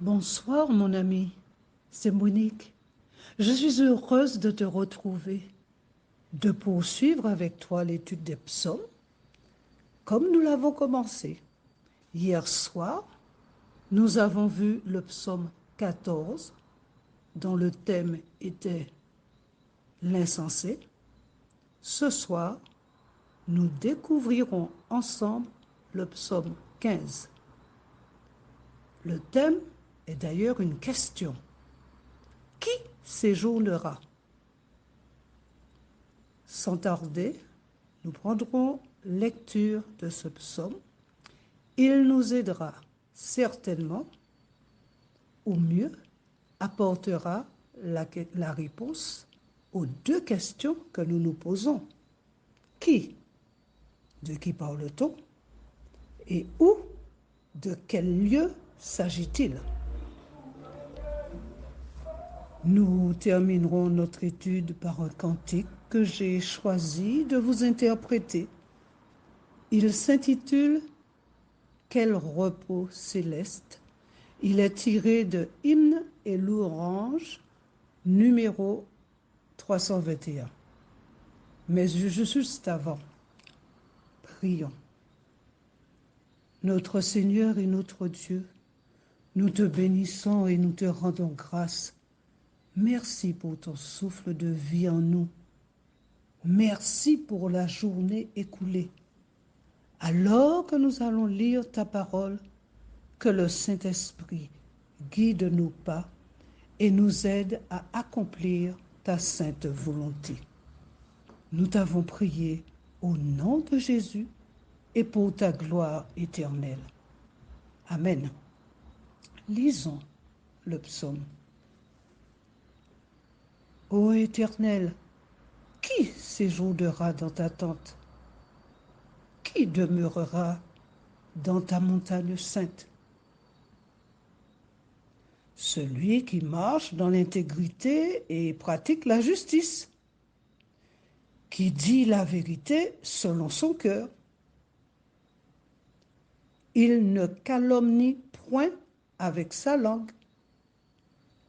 Bonsoir mon ami, c'est Monique. Je suis heureuse de te retrouver, de poursuivre avec toi l'étude des psaumes, comme nous l'avons commencé. Hier soir, nous avons vu le psaume 14, dont le thème était l'insensé. Ce soir, nous découvrirons ensemble le psaume 15. Le thème est d'ailleurs une question. Qui séjournera? Sans tarder, nous prendrons lecture de ce psaume. Il nous aidera certainement, ou mieux, apportera la réponse aux deux questions que nous nous posons. Qui? De qui parle-t-on? Et où? De quel lieu s'agit-il? Nous terminerons notre étude par un cantique que j'ai choisi de vous interpréter. Il s'intitule « Quel repos céleste ». Il est tiré de Hymne et louange numéro 321. Mais juste avant, prions. Notre Seigneur et notre Dieu, nous te bénissons et nous te rendons grâce. Merci pour ton souffle de vie en nous. Merci pour la journée écoulée. Alors que nous allons lire ta parole, que le Saint-Esprit guide nos pas et nous aide à accomplir ta sainte volonté. Nous t'avons prié au nom de Jésus et pour ta gloire éternelle. Amen. Lisons le psaume. Ô Éternel, qui séjournera dans ta tente? Qui demeurera dans ta montagne sainte? Celui qui marche dans l'intégrité et pratique la justice, qui dit la vérité selon son cœur. Il ne calomnie point avec sa langue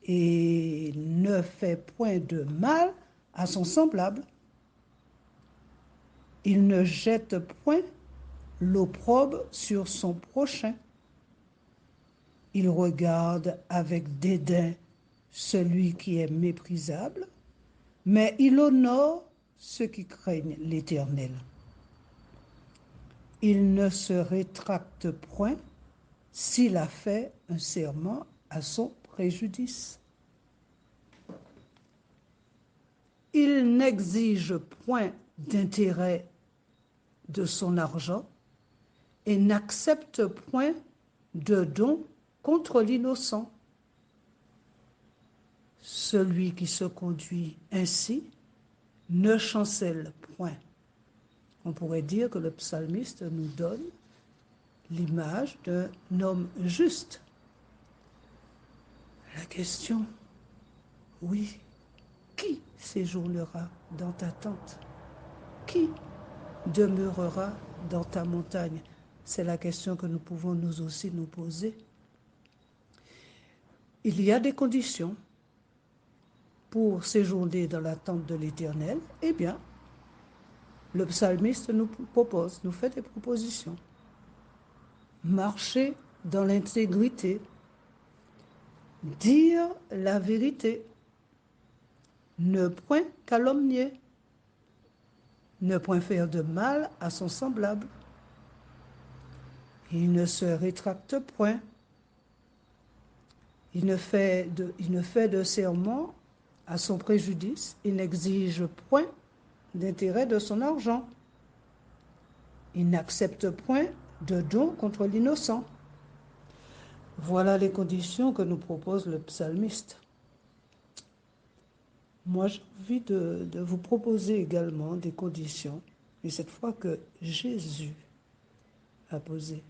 et ne fait point de mal à son semblable. Il ne jette point l'opprobre sur son prochain. Il regarde avec dédain celui qui est méprisable, mais il honore ceux qui craignent l'Éternel. Il ne se rétracte point s'il a fait un serment à son préjudice. Il n'exige point d'intérêt de son argent et n'accepte point de don contre l'innocent. Celui qui se conduit ainsi ne chancelle point. On pourrait dire que le psalmiste nous donne l'image d'un homme juste. La question, oui, qui séjournera dans ta tente? Qui demeurera dans ta montagne? C'est la question que nous pouvons nous aussi nous poser. Il y a des conditions pour séjourner dans la tente de l'Éternel. Eh bien, le psalmiste nous fait des propositions. Marcher dans l'intégrité, dire la vérité, ne point calomnier, ne point faire de mal à son semblable. Il ne se rétracte point. Il ne fait de serment à son préjudice. Il n'exige point d'intérêt de son argent. Il n'accepte point de don contre l'innocent. Voilà les conditions que nous propose le psalmiste. Moi, j'ai envie de vous proposer également des conditions, et cette fois que Jésus a posées.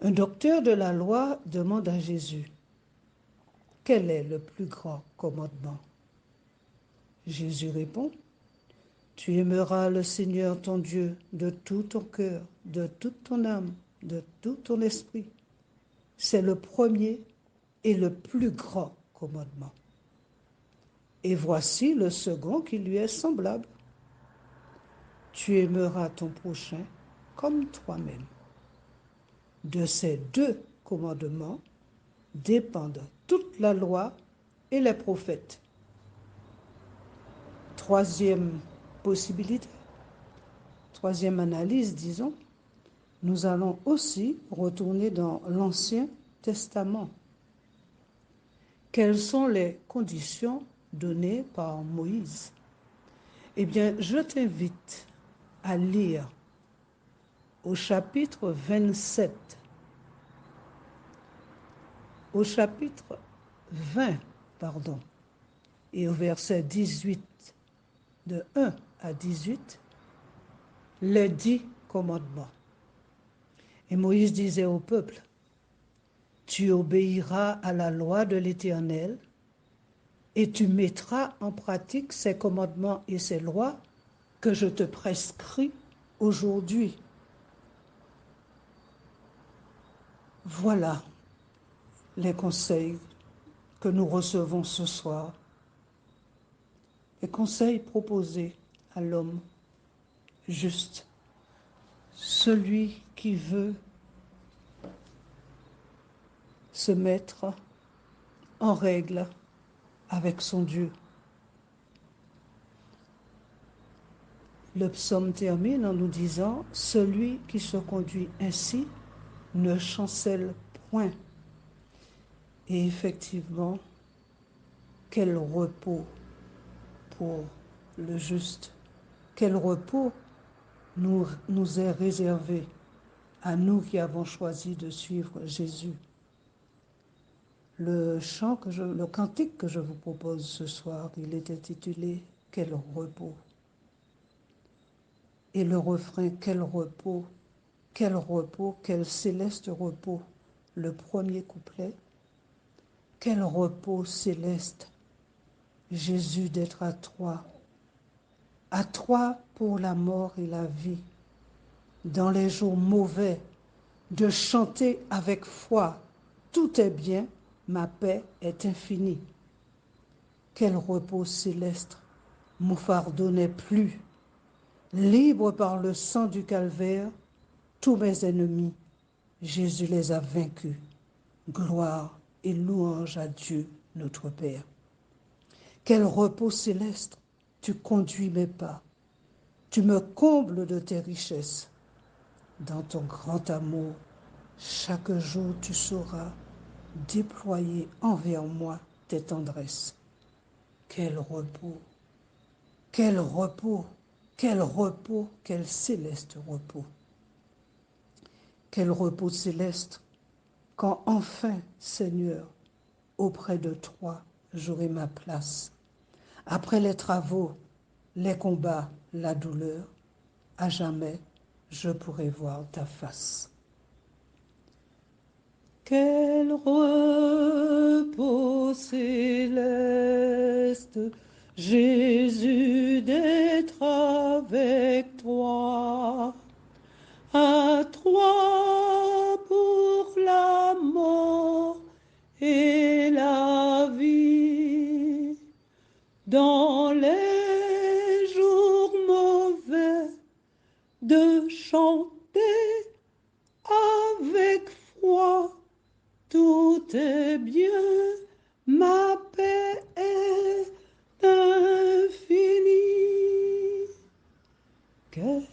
Un docteur de la loi demande à Jésus, quel est le plus grand commandement? Jésus répond, tu aimeras le Seigneur ton Dieu de tout ton cœur, de toute ton âme, de tout ton esprit. C'est le premier est le plus grand commandement. Et voici le second qui lui est semblable. Tu aimeras ton prochain comme toi-même. De ces deux commandements dépendent toute la loi et les prophètes. Troisième possibilité, troisième analyse, disons, nous allons aussi retourner dans l'Ancien Testament. Quelles sont les conditions données par Moïse? Eh bien, je t'invite à lire au chapitre 27, au chapitre 20, pardon, et au verset 18, de 1 à 18, les 10 commandements. Et Moïse disait au peuple, tu obéiras à la loi de l'Éternel et tu mettras en pratique ces commandements et ces lois que je te prescris aujourd'hui. Voilà les conseils que nous recevons ce soir, les conseils proposés à l'homme juste, celui qui veut se mettre en règle avec son Dieu. Le psaume termine en nous disant « Celui qui se conduit ainsi ne chancelle point ». Et effectivement, quel repos pour le juste, quel repos nous est réservé à nous qui avons choisi de suivre Jésus. Le cantique que je vous propose ce soir, il est intitulé « Quel repos ». Et le refrain « Quel repos, quel céleste repos ». Le premier couplet « Quel repos céleste, Jésus d'être à toi pour la mort et la vie, dans les jours mauvais, de chanter avec foi, tout est bien, ma paix est infinie. Quel repos céleste, mon fardeau n'est plus, libre par le sang du calvaire, tous mes ennemis, Jésus les a vaincus. Gloire et louange à Dieu, notre Père. Quel repos céleste, tu conduis mes pas, tu me combles de tes richesses. Dans ton grand amour, chaque jour tu sauras déployer envers moi tes tendresses. Quel repos, quel repos, quel repos, quel céleste repos. Quel repos céleste, quand enfin, Seigneur, auprès de toi, j'aurai ma place. Après les travaux, les combats, la douleur, à jamais, je pourrai voir ta face. Quel repos céleste, Jésus, d'être avec toi. À toi pour la mort et la vie, dans les jours mauvais, de chanter avec foi, tout est bien, ma paix est infinie.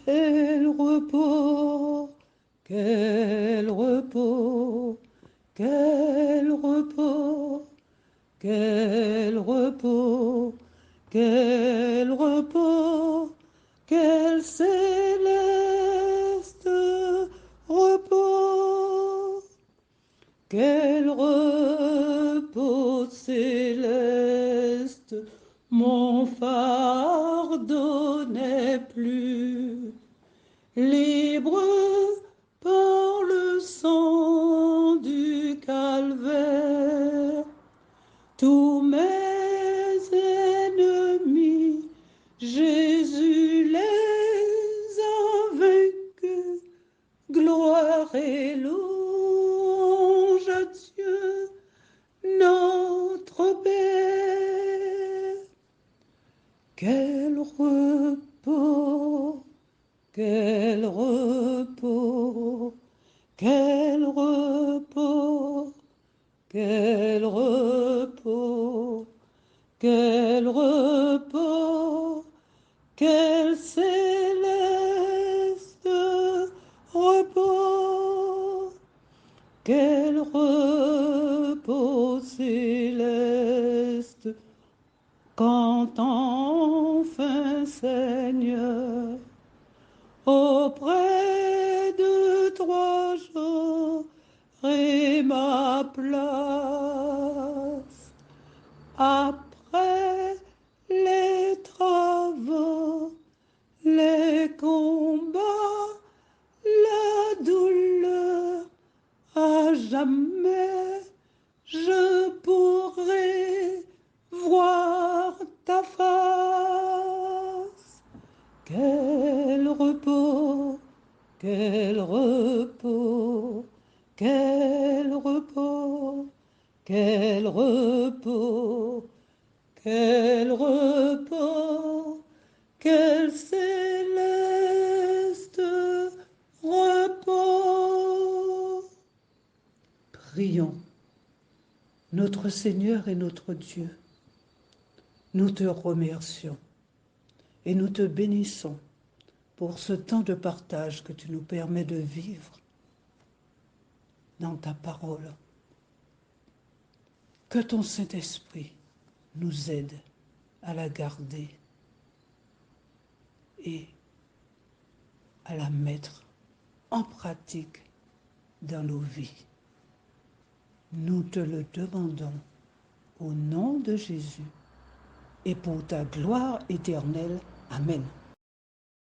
Quel repos, quel repos, quel repos, quel repos, quel repos, quel céleste repos, quel repos céleste, mon fardeau n'est plus, libre par le sang du calvaire. Tous mes ennemis, Jésus les a vaincus. Gloire et louange à Dieu, repos, quel repos, quel repos, quel repos, quel repos, quel céleste repos, quel repos céleste, quand enfin, Seigneur, auprès de toi j'aurai ma place. Après les travaux, les combats, la douleur, à jamais je pourrai voir ta face. Quel repos, quel repos, quel repos, quel repos, quel repos, quel céleste repos. Prions. Notre Seigneur et notre Dieu, nous te remercions et nous te bénissons pour ce temps de partage que tu nous permets de vivre dans ta parole. Que ton Saint-Esprit nous aide à la garder et à la mettre en pratique dans nos vies. Nous te le demandons au nom de Jésus et pour ta gloire éternelle. Amen.